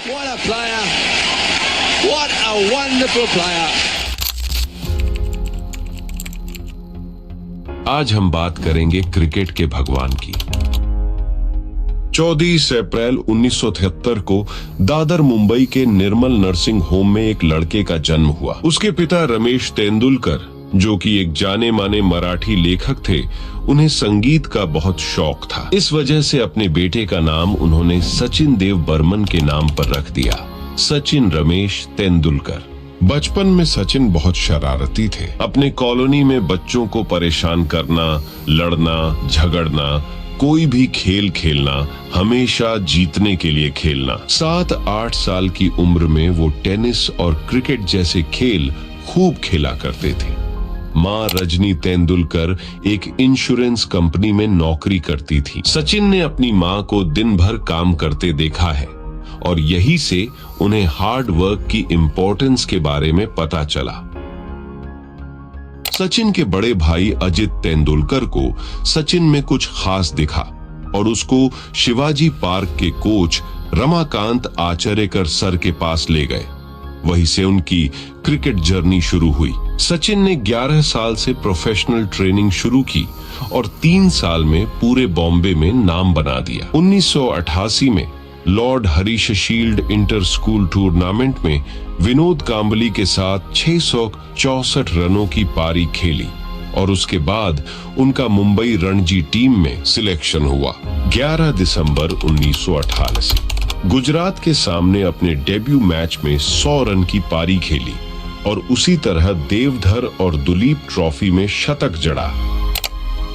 What a player! What a wonderful player! आज हम बात करेंगे क्रिकेट के भगवान की। 24 अप्रैल 1973 को दादर मुंबई के निर्मल नर्सिंग होम में एक लड़के का जन्म हुआ। उसके पिता रमेश तेंदुलकर, जो कि एक जाने माने मराठी लेखक थे, उन्हें संगीत का बहुत शौक था। इस वजह से अपने बेटे का नाम उन्होंने सचिन देव बर्मन के नाम पर रख दिया, सचिन रमेश तेंदुलकर। बचपन में सचिन बहुत शरारती थे। अपने कॉलोनी में बच्चों को परेशान करना, लड़ना, झगड़ना, कोई भी खेल खेलना, हमेशा जीतने के लिए खेलना। 7-8 साल की उम्र में वो टेनिस और क्रिकेट जैसे खेल खूब खेला करते थे। माँ रजनी तेंदुलकर एक इंश्योरेंस कंपनी में नौकरी करती थी। सचिन ने अपनी माँ को दिन भर काम करते देखा है और यही से उन्हें हार्ड वर्क की इम्पोर्टेंस के बारे में पता चला। सचिन के बड़े भाई अजित तेंदुलकर को सचिन में कुछ खास दिखा और उसको शिवाजी पार्क के कोच रमाकांत आचरेकर सर के पास ले गए। वहीं से उनकी क्रिकेट जर्नी शुरू हुई। सचिन ने 11 साल से प्रोफेशनल ट्रेनिंग शुरू की और 3 साल में पूरे बॉम्बे में नाम बना दिया। 1988 में Lord Harish shield inter school tournament में विनोद कांबली के साथ 664 रनों की पारी खेली और उसके बाद उनका मुंबई रणजी टीम में सिलेक्शन हुआ। 11 दिसंबर 1988 गुजरात के सामने अपने डेब्यू मैच में 100 रन की पारी खेली और उसी तरह देवधर और दुलीप ट्रॉफी में शतक जड़ा।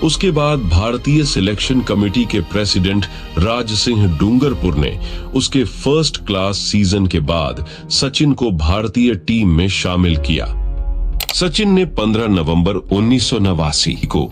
उसके बाद भारतीय सिलेक्शन कमेटी के प्रेसिडेंट राज सिंह डूंगरपुर ने उसके फर्स्ट क्लास सीजन के बाद सचिन को भारतीय टीम में शामिल किया। सचिन ने 15 नवंबर 1989 को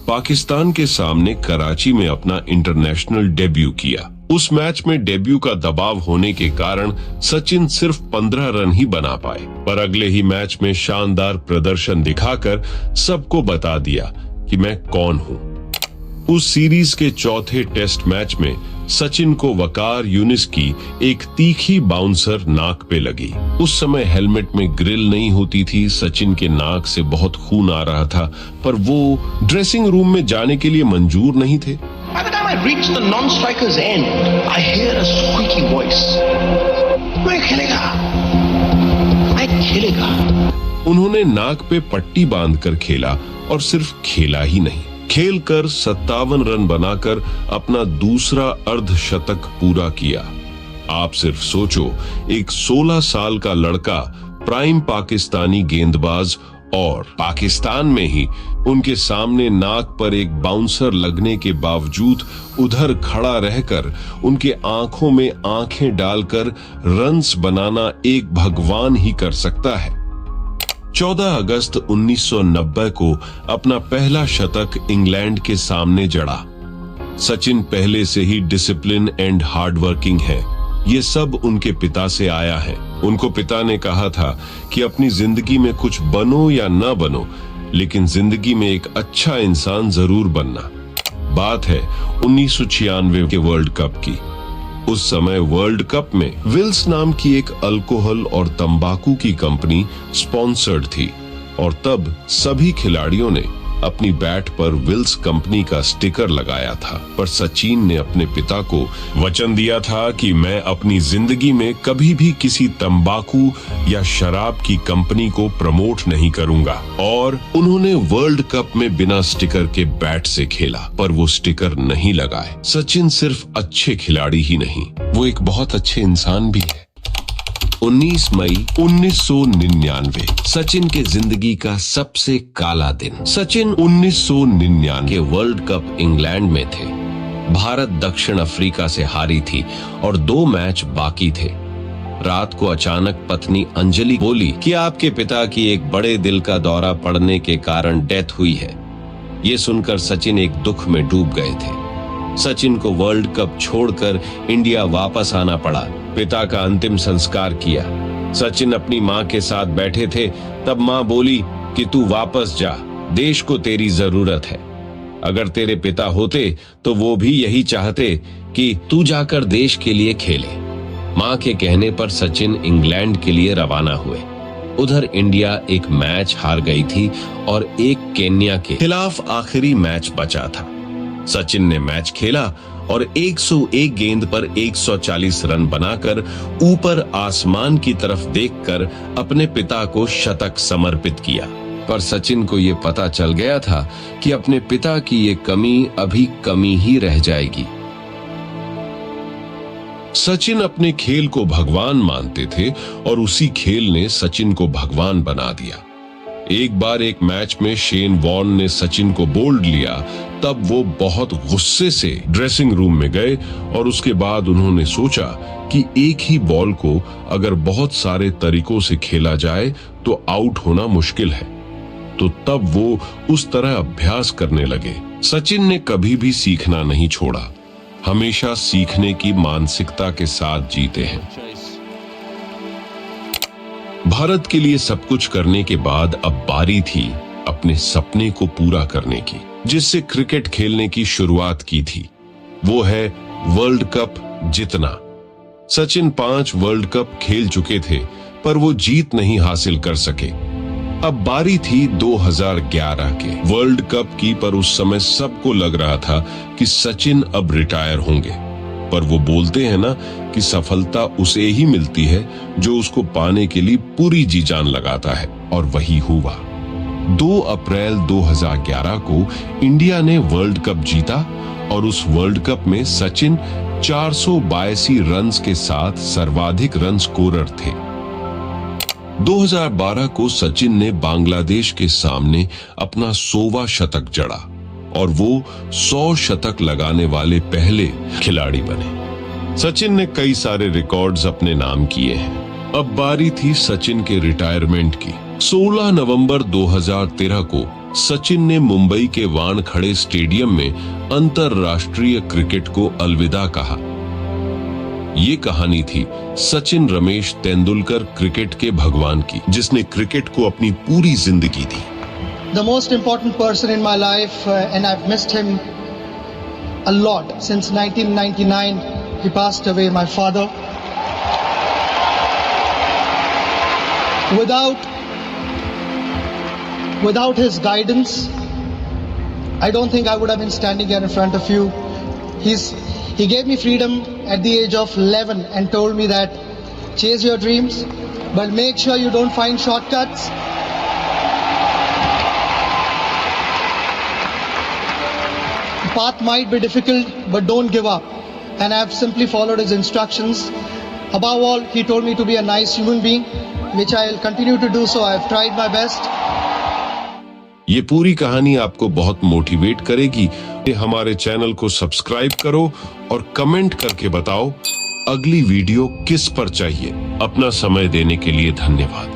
पाकिस्तान के सामने कराची में अपना इंटरनेशनल डेब्यू किया। उस मैच में डेब्यू का दबाव होने के कारण सचिन सिर्फ 15 रन ही बना पाए, पर अगले ही मैच में शानदार प्रदर्शन दिखाकर सबको बता दिया कि मैं कौन हूं। उस सीरीज के चौथे टेस्ट मैच में सचिन को वकार यूनिस की एक तीखी बाउंसर नाक पे लगी। उस समय हेलमेट में ग्रिल नहीं होती थी। सचिन के नाक से बहुत खून आ रहा था, पर वो ड्रेसिंग रूम में जाने के लिए मंजूर नहीं थे। By the time I reach the non-striker's end, I hear a squeaky voice. मैं खेलेगा, मैं खेलेगा। उन्होंने नाक पे पट्टी बांधकर खेला और सिर्फ खेला ही नहीं, खेलकर 57 रन बनाकर अपना दूसरा अर्धशतक पूरा किया। आप सिर्फ सोचो, एक 16 साल का लड़का, प्राइम पाकिस्तानी गेंदबाज, और पाकिस्तान में ही उनके सामने नाक पर एक बाउंसर लगने के बावजूद उधर खड़ा रहकर उनके आंखों में आंखें डालकर रन्स बनाना एक भगवान ही कर सकता है। 14 अगस्त 1990 को अपना पहला शतक इंग्लैंड के सामने जड़ा। सचिन पहले से ही डिसिप्लिन एंड हार्डवर्किंग है। ये सब उनके पिता से आया है। उनको पिता ने कहा था कि अपनी जिंदगी में कुछ बनो या न बनो, लेकिन जिंदगी में एक अच्छा इंसान जरूर बनना। बात है 1996 के वर्ल्ड कप की। उस समय वर्ल्ड कप में विल्स नाम की एक अल्कोहल और तंबाकू की कंपनी स्पॉन्सर्ड थी और तब सभी खिलाड़ियों ने अपनी बैट पर विल्स कंपनी का स्टिकर लगाया था। पर सचिन ने अपने पिता को वचन दिया था कि मैं अपनी जिंदगी में कभी भी किसी तंबाकू या शराब की कंपनी को प्रमोट नहीं करूंगा, और उन्होंने वर्ल्ड कप में बिना स्टिकर के बैट से खेला, पर वो स्टिकर नहीं लगाए। सचिन सिर्फ अच्छे खिलाड़ी ही नहीं, वो एक बहुत अच्छे इंसान भी है। 19 मई 1999 सचिन के जिंदगी का सबसे काला दिन। सचिन 1999 के वर्ल्ड कप इंग्लैंड में थे। भारत दक्षिण अफ्रीका से हारी थी और 2 मैच बाकी थे। रात को अचानक पत्नी अंजलि बोली कि आपके पिता की एक बड़े दिल का दौरा पड़ने के कारण डेथ हुई है। ये सुनकर सचिन एक दुख में डूब गए थे। सचिन को वर्ल्ड कप छोड़कर इंडिया वापस आना पड़ा। पिता का अंतिम संस्कार किया। सचिन अपनी माँ के साथ बैठे थे, तब माँ बोली कि तू वापस जा, देश को तेरी जरूरत है। अगर तेरे पिता होते तो वो भी यही चाहते कि तू जाकर देश के लिए खेले। मां के कहने पर सचिन इंग्लैंड के लिए रवाना हुए। उधर इंडिया एक मैच हार गई थी और एक केन्या के खिलाफ आखिरी मैच बचा था। सचिन ने मैच खेला और 101 गेंद पर 140 रन बनाकर ऊपर आसमान की तरफ देखकर अपने पिता को शतक समर्पित किया। पर सचिन को ये पता चल गया था कि अपने पिता की ये कमी अभी कमी ही रह जाएगी। सचिन अपने खेल को भगवान मानते थे और उसी खेल ने सचिन को भगवान बना दिया। एक बार एक मैच में शेन वॉर्न ने सचिन को बोल्ड लिया, तब वो बहुत गुस्से से ड्रेसिंग रूम में गए और उसके बाद उन्होंने सोचा कि एक ही बॉल को अगर बहुत सारे तरीकों से खेला जाए तो आउट होना मुश्किल है। तो तब वो उस तरह अभ्यास करने लगे। सचिन ने कभी भी सीखना नहीं छोड़ा, हमेशा सीखने की मानसिकता के साथ जीते हैं। भारत के लिए सब कुछ करने के बाद अब बारी थी अपने सपने को पूरा करने की, जिससे क्रिकेट खेलने की शुरुआत की थी। वो है वर्ल्ड कप जीतना। सचिन 5 वर्ल्ड कप खेल चुके थे, पर वो जीत नहीं हासिल कर सके। अब बारी थी 2011 के वर्ल्ड कप की, पर उस समय सबको लग रहा था कि सचिन अब रिटायर होंगे। पर वो बोलते हैं ना कि सफलता उसे ही मिलती है जो उसको पाने के लिए पूरी जी जान लगाता है, और वही हुआ। 2 अप्रैल 2011 को इंडिया ने वर्ल्ड कप जीता और उस वर्ल्ड कप में सचिन 482 रन्स के साथ सर्वाधिक रन स्कोरर थे। 2012 को सचिन ने बांग्लादेश के सामने अपना 100वां शतक जड़ा और वो 100 शतक लगाने वाले पहले खिलाड़ी बने। सचिन ने कई सारे रिकॉर्ड्स अपने नाम किए हैं। अब बारी थी सचिन के रिटायरमेंट की। 16 नवंबर 2013 को सचिन ने मुंबई के वानखड़े स्टेडियम में अंतरराष्ट्रीय क्रिकेट को अलविदा कहा। ये कहानी थी सचिन रमेश तेंदुलकर क्रिकेट के भगवान की, जिसने क्रिकेट को अपनी पूरी जिंदगी दी। The most important person in my life, and I've missed him a lot. Since 1999, he passed away, my father. Without his guidance, I don't think I would have been standing here in front of you. He gave me freedom at the age of 11 and told me that chase your dreams, but make sure you don't find shortcuts. The path might be difficult, but don't give up. And I have simply followed his instructions. Above all, he told me to be a nice human being, which I'll continue to do so. I've tried my best. ये पूरी कहानी आपको बहुत motivate करेगी। हमारे channel को subscribe करो और कमेंट करके बताओ अगली वीडियो किस पर चाहिए। अपना समय देने के लिए धन्यवाद।